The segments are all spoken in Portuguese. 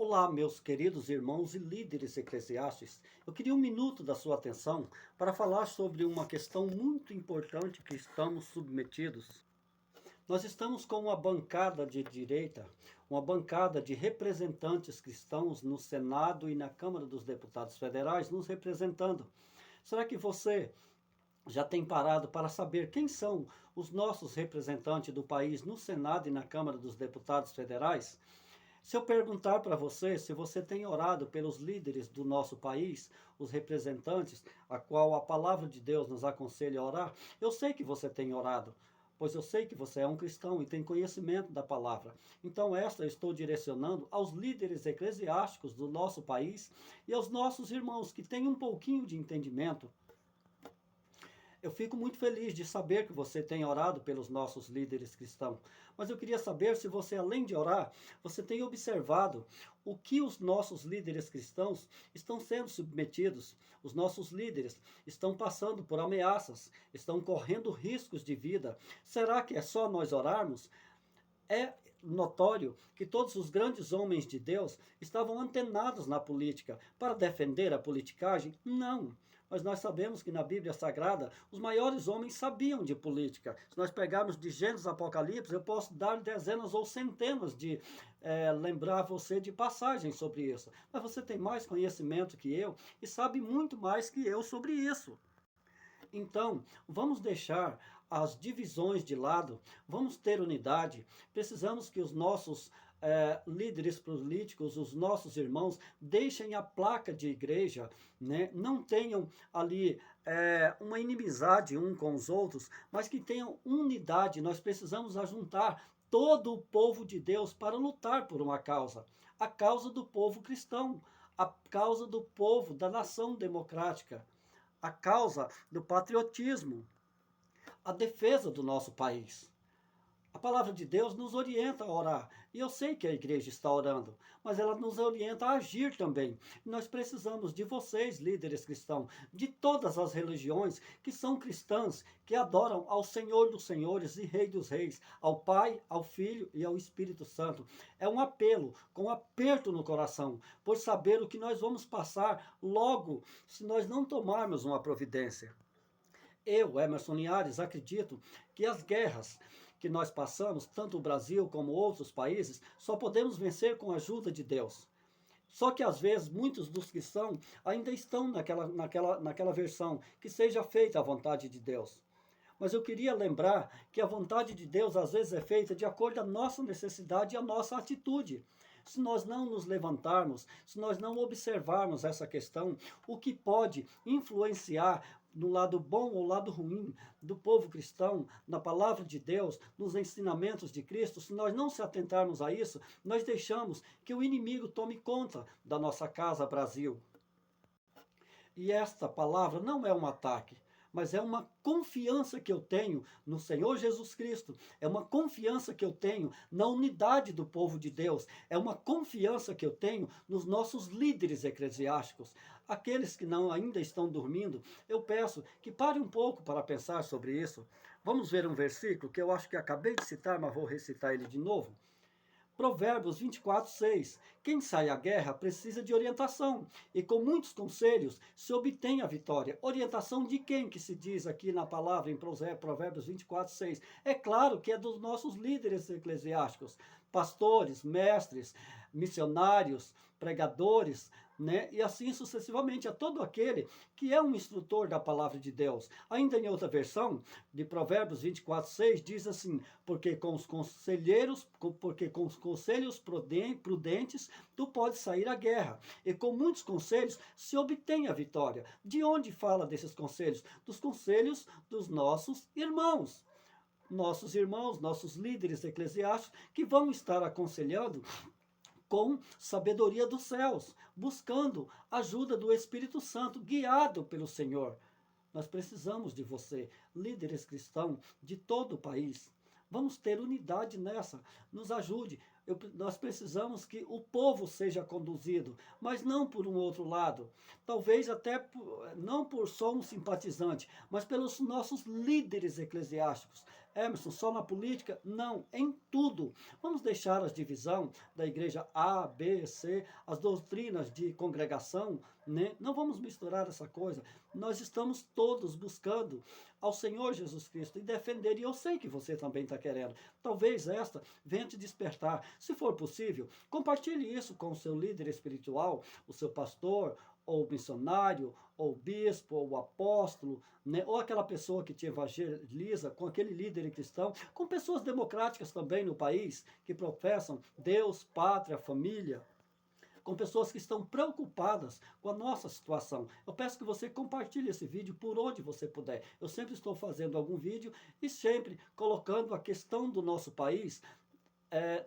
Olá, meus queridos irmãos e líderes eclesiásticos. Eu queria um minuto da sua atenção para falar sobre uma questão muito importante que estamos submetidos. Nós estamos com uma bancada de direita, uma bancada de representantes cristãos no Senado e na Câmara dos Deputados Federais nos representando. Será que você já tem parado para saber quem são os nossos representantes do país no Senado e na Câmara dos Deputados Federais? Se eu perguntar para você se você tem orado pelos líderes do nosso país, os representantes, a qual a palavra de Deus nos aconselha a orar, eu sei que você tem orado, pois eu sei que você é um cristão e tem conhecimento da palavra. Então esta eu estou direcionando aos líderes eclesiásticos do nosso país e aos nossos irmãos que têm um pouquinho de entendimento. Eu fico muito feliz de saber que você tem orado pelos nossos líderes cristãos. Mas eu queria saber se você, além de orar, você tem observado o que os nossos líderes cristãos estão sendo submetidos. Os nossos líderes estão passando por ameaças, estão correndo riscos de vida. Será que é só nós orarmos? É notório que todos os grandes homens de Deus estavam antenados na política para defender a politicagem? Não. Mas nós sabemos que na Bíblia Sagrada os maiores homens sabiam de política. Se nós pegarmos de Gênesis Apocalipse, eu posso dar dezenas ou centenas de lembrar você de passagens sobre isso. Mas você tem mais conhecimento que eu e sabe muito mais que eu sobre isso. Então, vamos deixar as divisões de lado, vamos ter unidade. Precisamos que os nossos líderes políticos, os nossos irmãos, deixem a placa de igreja, né? Não tenham ali uma inimizade um com os outros, mas que tenham unidade. Nós precisamos ajuntar todo o povo de Deus para lutar por uma causa, a causa do povo cristão, a causa do povo, da nação democrática, a causa do patriotismo, a defesa do nosso país. A palavra de Deus nos orienta a orar, e eu sei que a igreja está orando, mas ela nos orienta a agir também. Nós precisamos de vocês, líderes cristãos, de todas as religiões que são cristãs, que adoram ao Senhor dos Senhores e Rei dos Reis, ao Pai, ao Filho e ao Espírito Santo. É um apelo, com um aperto no coração, por saber o que nós vamos passar logo, se nós não tomarmos uma providência. Eu, Emerson Linhares, acredito que as guerras que nós passamos, tanto o Brasil como outros países, só podemos vencer com a ajuda de Deus. Só que às vezes muitos dos que são ainda estão naquela versão, que seja feita a vontade de Deus. Mas eu queria lembrar que a vontade de Deus às vezes é feita de acordo com a nossa necessidade e a nossa atitude. Se nós não nos levantarmos, se nós não observarmos essa questão, o que pode influenciar no lado bom ou lado ruim do povo cristão, na palavra de Deus, nos ensinamentos de Cristo, se nós não se atentarmos a isso, nós deixamos que o inimigo tome conta da nossa casa Brasil. E esta palavra não é um ataque, mas é uma confiança que eu tenho no Senhor Jesus Cristo, é uma confiança que eu tenho na unidade do povo de Deus, é uma confiança que eu tenho nos nossos líderes eclesiásticos. Aqueles que não ainda estão dormindo, eu peço que pare um pouco para pensar sobre isso. Vamos ver um versículo que eu acho que acabei de citar, mas vou recitar ele de novo. Provérbios 24:6. Quem sai à guerra precisa de orientação, e com muitos conselhos se obtém a vitória. Orientação de quem que se diz aqui na palavra em Provérbios 24:6? É claro que é dos nossos líderes eclesiásticos, pastores, mestres, missionários, pregadores, né? E assim sucessivamente, a todo aquele que é um instrutor da palavra de Deus. Ainda em outra versão, de Provérbios 24:6, diz assim: porque com os conselhos prudentes, tu podes sair à guerra, e com muitos conselhos se obtém a vitória. De onde fala desses conselhos? Dos conselhos dos nossos irmãos. Nossos irmãos, nossos líderes eclesiásticos, que vão estar aconselhando com sabedoria dos céus, buscando ajuda do Espírito Santo, guiado pelo Senhor. Nós precisamos de você, líderes cristãos de todo o país. Vamos ter unidade nessa. Nos ajude. Nós precisamos que o povo seja conduzido, mas não por um outro lado. Talvez até não por só um simpatizante, mas pelos nossos líderes eclesiásticos. Emerson, só na política? Não, em tudo. Vamos deixar as divisões da igreja A, B, C, as doutrinas de congregação, né? Não vamos misturar essa coisa. Nós estamos todos buscando ao Senhor Jesus Cristo e defender, e eu sei que você também está querendo. Talvez esta venha te despertar. Se for possível, compartilhe isso com o seu líder espiritual, o seu pastor, ou missionário, ou bispo, ou apóstolo, né? Ou aquela pessoa que te evangeliza, com aquele líder cristão, com pessoas democráticas também no país, que professam Deus, pátria, família, com pessoas que estão preocupadas com a nossa situação. Eu peço que você compartilhe esse vídeo por onde você puder. Eu sempre estou fazendo algum vídeo e sempre colocando a questão do nosso país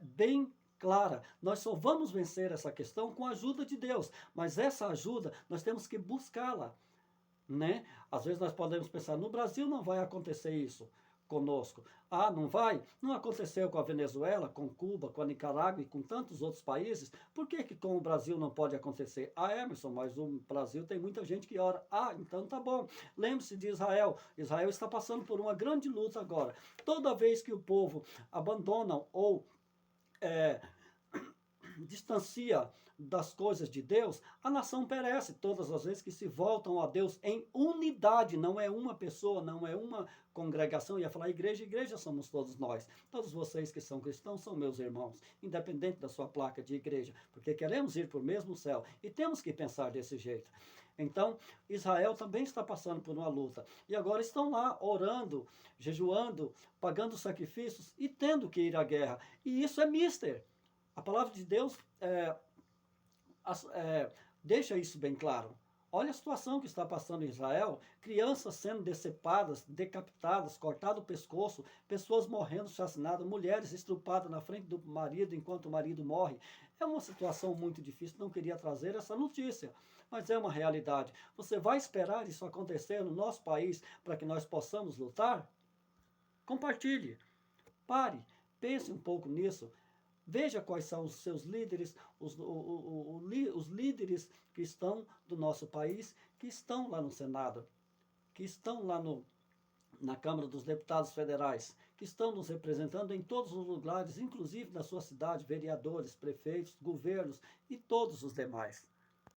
bem clara. Nós só vamos vencer essa questão com a ajuda de Deus, mas essa ajuda nós temos que buscá-la, né? Às vezes nós podemos pensar, no Brasil não vai acontecer isso conosco. Ah, não vai? Não aconteceu com a Venezuela, com Cuba, com a Nicarágua e com tantos outros países. Por que que com o Brasil não pode acontecer? Ah, Emerson, mas o Brasil tem muita gente que ora. Ah, então tá bom. Lembre-se de Israel. Israel está passando por uma grande luta agora. Toda vez que o povo abandona ou distancia das coisas de Deus, a nação perece todas as vezes que se voltam a Deus em unidade. Não é uma pessoa, não é uma congregação. Ia falar igreja, igreja somos todos nós. Todos vocês que são cristãos são meus irmãos, independente da sua placa de igreja, porque queremos ir para o mesmo céu e temos que pensar desse jeito. Então, Israel também está passando por uma luta. E agora estão lá orando, jejuando, pagando sacrifícios e tendo que ir à guerra. E isso é mister. A palavra de Deus deixa isso bem claro. Olha a situação que está passando em Israel, crianças sendo decepadas, decapitadas, cortado o pescoço, pessoas morrendo chacinadas, mulheres estrupadas na frente do marido enquanto o marido morre. É uma situação muito difícil, não queria trazer essa notícia, mas é uma realidade. Você vai esperar isso acontecer no nosso país para que nós possamos lutar? Compartilhe, pare, pense um pouco nisso. Veja quais são os seus líderes, os líderes que estão do nosso país, que estão lá no Senado, que estão lá na Câmara dos Deputados Federais, que estão nos representando em todos os lugares, inclusive na sua cidade, vereadores, prefeitos, governos e todos os demais.